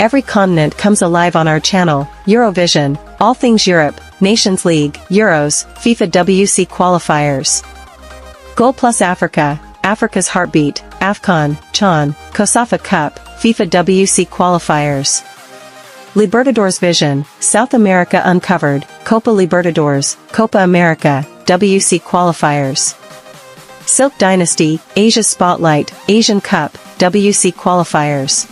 every continent comes alive on our channel. Eurovision, all things Europe, Nations League, Euros, FIFA WC qualifiers. Goal Plus Africa, Africa's Heartbeat, AFCON, CHAN, COSAFA Cup, FIFA WC qualifiers. Libertadores Vision, South America Uncovered, Copa Libertadores, Copa America, WC qualifiers. Silk Dynasty, Asia Spotlight, Asian Cup, WC qualifiers.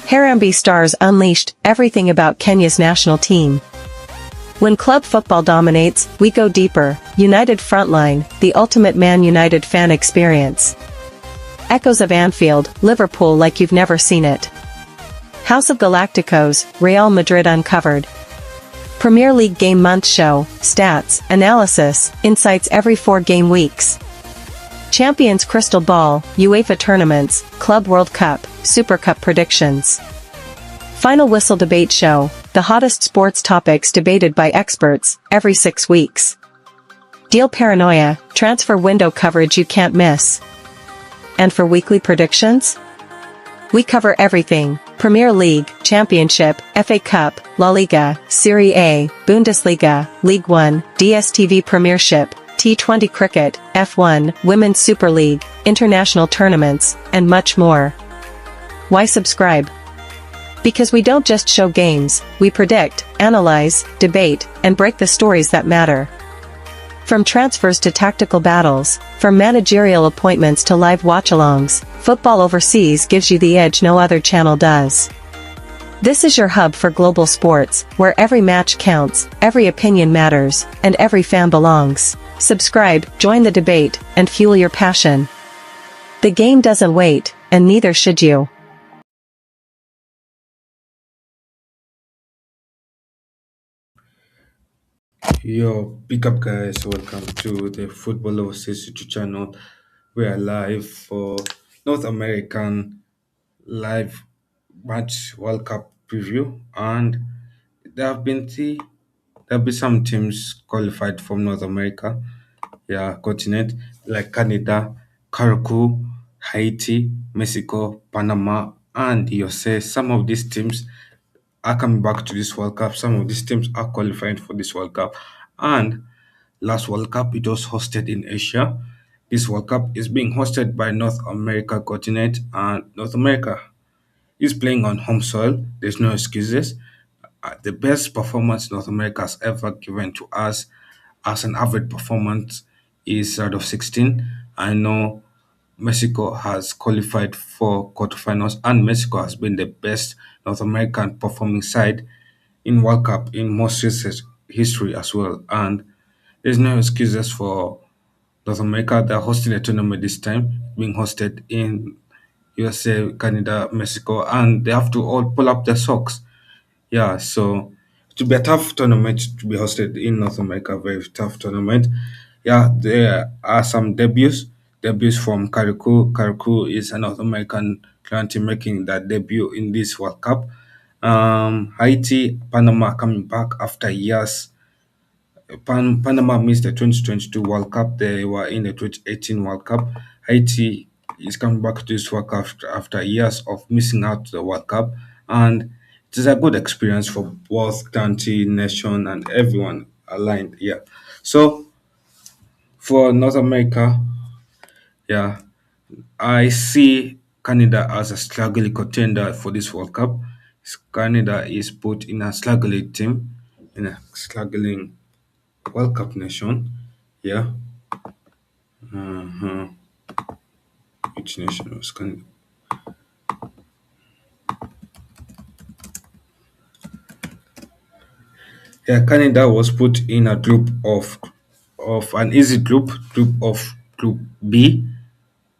Harambee Stars Unleashed, everything about Kenya's national team. When club football dominates, we go deeper. United Frontline, the ultimate Man United fan experience. Echoes of Anfield, Liverpool like you've never seen it. House of Galacticos, Real Madrid Uncovered. Premier League Game Month Show, Stats, Analysis, Insights every 4 game weeks. Champions Crystal Ball, UEFA Tournaments, Club World Cup, Super Cup Predictions. Final Whistle Debate Show, the hottest sports topics debated by experts, every 6 weeks. Deal Paranoia, transfer window coverage you can't miss. And for weekly predictions? We cover everything: Premier League, Championship, FA Cup, La Liga, Serie A, Bundesliga, League One, DStv Premiership, T20 Cricket, F1, Women's Super League, international tournaments, and much more. Why subscribe? Because we don't just show games, we predict, analyze, debate, and break the stories that matter. From transfers to tactical battles, from managerial appointments to live watch-alongs, Football Overseas gives you the edge no other channel does. This is your hub for global sports, where every match counts, every opinion matters, and every fan belongs. Subscribe, join the debate, and fuel your passion. The game doesn't wait, and neither should you. Yo, pick up guys, welcome to the Football Overseas YouTube channel. We are live for North American live match World Cup preview, and there have been some teams qualified from North America, continent like Canada, Caracou, Haiti, Mexico, Panama, and USA. Some of these teams are coming back to this World Cup. Some of these teams are qualifying for this World Cup. And last World Cup, it was hosted in Asia. This World Cup is being hosted by North America continent, and North America is playing on home soil. There's no excuses. The best performance North America has ever given to us as an average performance is out of 16. I know Mexico has qualified for quarterfinals, and Mexico has been the best North American performing side in World Cup in most recent history as well. And there's no excuses for North America. They're hosting a tournament this time, being hosted in USA, Canada, Mexico, and they have to all pull up their socks. So it will be a tough tournament to be hosted in North America, very tough tournament. There are some debuts from Caracou. Caracou is a North American country making their debut in this World Cup. Haiti, Panama coming back after years. Panama missed the 2022 World Cup. They were in the 2018 World Cup. Haiti is coming back to this World Cup after years of missing out to the World Cup. And it is a good experience for both country, nation, and everyone aligned. So for North America, yeah, I see Canada as a struggling contender for this World Cup. Canada is put in a struggling team, in a struggling World Cup nation. Yeah. Uh-huh. Which nation was Canada? Yeah, Canada was put in a group of an easy group of Group B,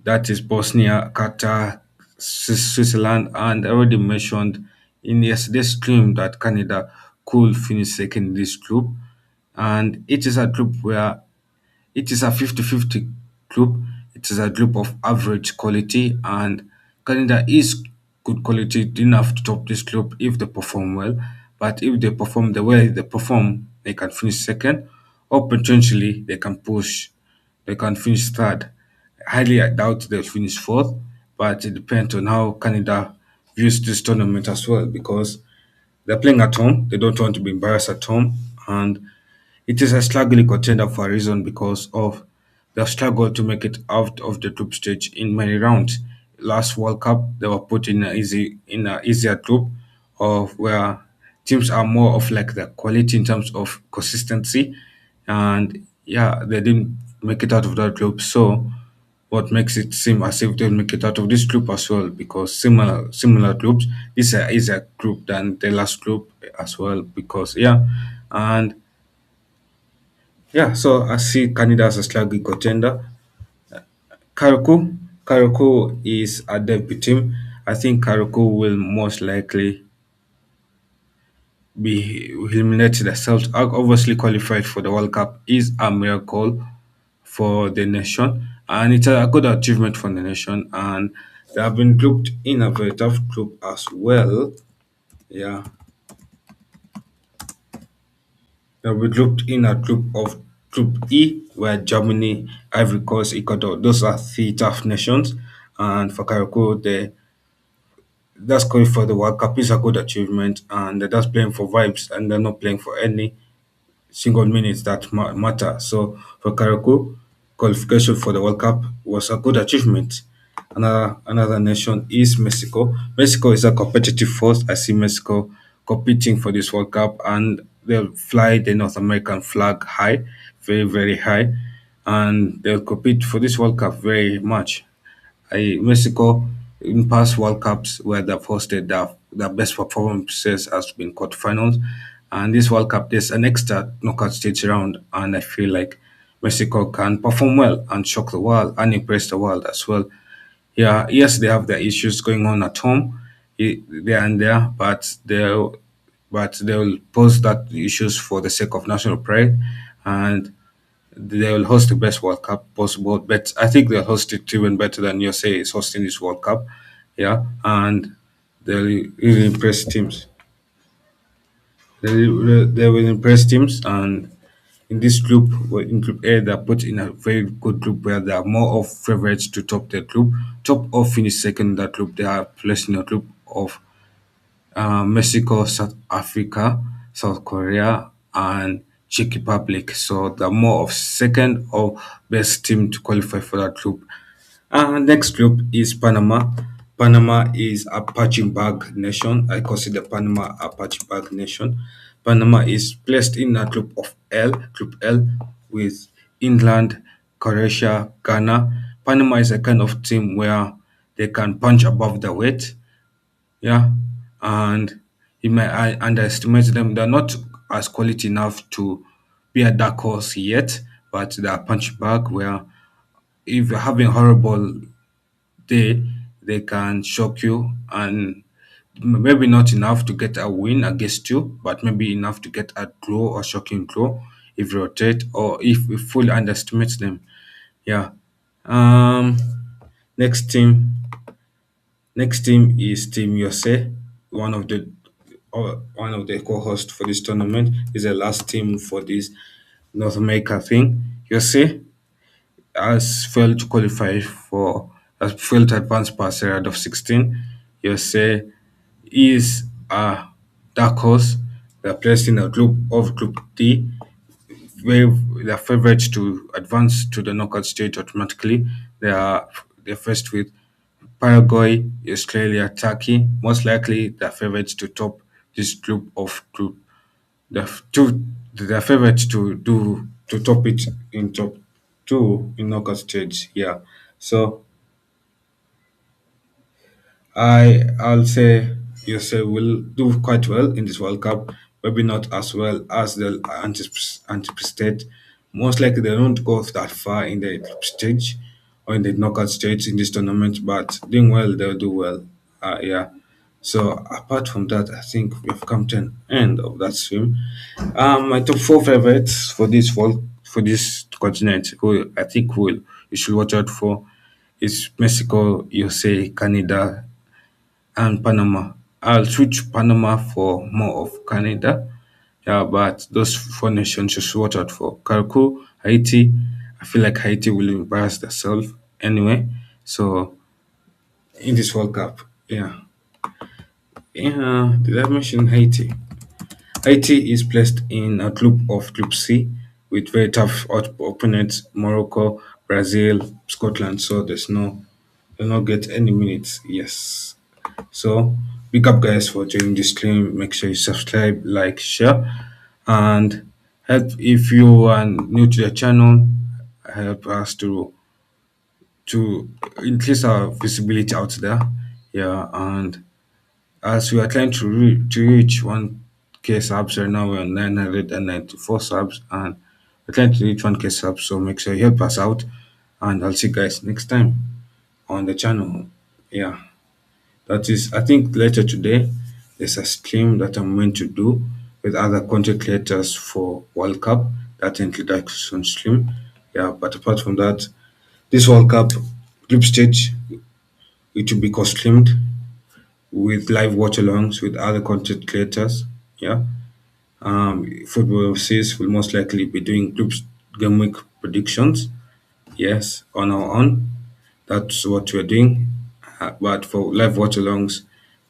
that is Bosnia, Qatar, Switzerland, and I already mentioned in yesterday's stream that Canada could finish second in this group. And it is a group where it is a 50-50 group. It is a group of average quality, and Canada is good quality enough to top this group if they perform well. But if they perform the way they perform, they can finish second, or potentially they can finish third. Highly I doubt they'll finish fourth, but it depends on how Canada use this tournament as well because they're playing at home. They don't want to be embarrassed at home, and it is a struggling contender for a reason because of the struggle to make it out of the group stage in many rounds. Last World Cup, they were put in a easier group of where teams are more of like the quality in terms of consistency, and yeah, they didn't make it out of that group. So what makes it seem as if they'll make it out of this group as well because similar groups, this is a easier group than the last group as well because yeah, and yeah, so I see Canada as a sluggy contender. Karaku is a debut team. I think Karaku will most likely be eliminated themselves. Obviously, qualified for the World Cup is a miracle for the nation, and it's a good achievement for the nation. And they have been grouped in a very tough group as well. Yeah, we grouped in a group of Group E, where Germany, Ivory Coast, Ecuador, those are three tough nations. And for Carriacou, that's going for the World Cup is a good achievement, and they're just playing for vibes, and they're not playing for any single minutes that matter. So for Carriacou, qualification for the World Cup was a good achievement. Another nation is Mexico. Mexico is a competitive force. I see Mexico competing for this World Cup, and they'll fly the North American flag high, very very high, and they'll compete for this World Cup very much. Mexico in past World Cups where they've hosted their best performances has been quarterfinals, and this World Cup there's an extra knockout stage round, and I feel like Mexico can perform well and shock the world and impress the world as well. Yeah, yes, they have their issues going on at home, there and there, but they'll pose that issues for the sake of national pride, and they will host the best World Cup possible. But I think they'll host it even better than USA is hosting this World Cup. Yeah, and they'll really impress teams. They will impress teams, and in this group, in Group A, they're put in a very good group where they are more of favorites to top their group, top or finish second in that group. They are placed in a group of Mexico, South Africa, South Korea, and Czech Republic. So they're more of second or best team to qualify for that group. Next group is Panama. Panama is a punching bag nation. I consider Panama a punching bag nation. Panama is placed in a Group L, with England, Croatia, Ghana. Panama is a kind of team where they can punch above the weight, yeah, and you may underestimate them. They're not as quality enough to be a dark horse yet, but they're a punch bag where if you're having a horrible day, they can shock you and maybe not enough to get a win against you, but maybe enough to get a draw or shocking draw if you rotate or if we fully underestimate them. Yeah. Um. Next team Next team is Team USA, one of the one of the co-hosts for this tournament. Is the last team for this North America thing. USA has failed to qualify for has failed to advance past the round of 16. USA is a dark horse. They're placed in a group of Group D, where they're favorites to advance to the knockout stage automatically. They're faced with Paraguay, Australia, Turkey. Most likely, they're favorites to top this group. The two, they're favorites to top it in top two in knockout stage. Yeah. So I'll say USA will do quite well in this World Cup. Maybe not as well as the anticipate. Most likely they don't go that far in the group stage or in the knockout stage in this tournament, but doing well they'll do well. Yeah. So apart from that, I think we've come to an end of that swim. My top four favorites for this continent, who I think will you should watch out for, is Mexico, USA, Canada, and Panama. I'll switch Panama for more of Canada. Yeah, but those four nations should watch out for. Carco, Haiti. I feel like Haiti will embarrass themselves anyway. So in this World Cup, yeah. Yeah, did I mention Haiti? Haiti is placed in a Group C with very tough opponents: Morocco, Brazil, Scotland. So they'll not get any minutes. Yes. So big up guys for joining the stream. Make sure you subscribe, like, share, and help if you are new to the channel. Help us to increase our visibility out there. Yeah, and as we are trying to reach 1K subs right now, we're on 994 subs, and we're trying to reach 1K subs. So make sure you help us out, and I'll see you guys next time on the channel. Yeah, that is. I think later today there's a stream that I'm going to do with other content creators for World Cup. That introduction stream. Yeah, but apart from that, this World Cup group stage, it will be co-streamed with live watch-alongs with other content creators. Yeah, Football Overseas will most likely be doing group game week predictions. Yes, on our own. That's what we're doing. But for live watch-alongs,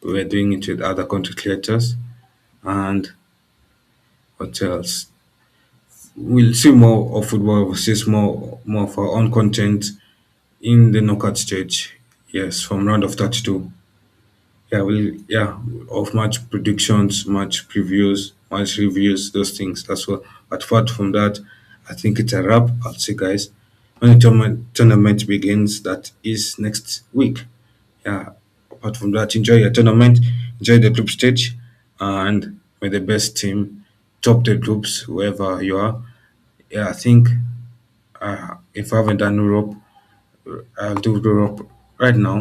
we're doing it with other content creators. And what else? We'll see more of Football Overseas, more of our own content in the knockout stage. Yes, from round of 32. Yeah, of match predictions, match previews, match reviews, those things as well. But apart from that, I think it's a wrap. I'll see guys when the tournament begins. That is next week. Yeah. Apart from that, enjoy your tournament, enjoy the group stage, and may the best team top the groups wherever you are. Yeah, I think if I haven't done Europe, I'll do Europe right now.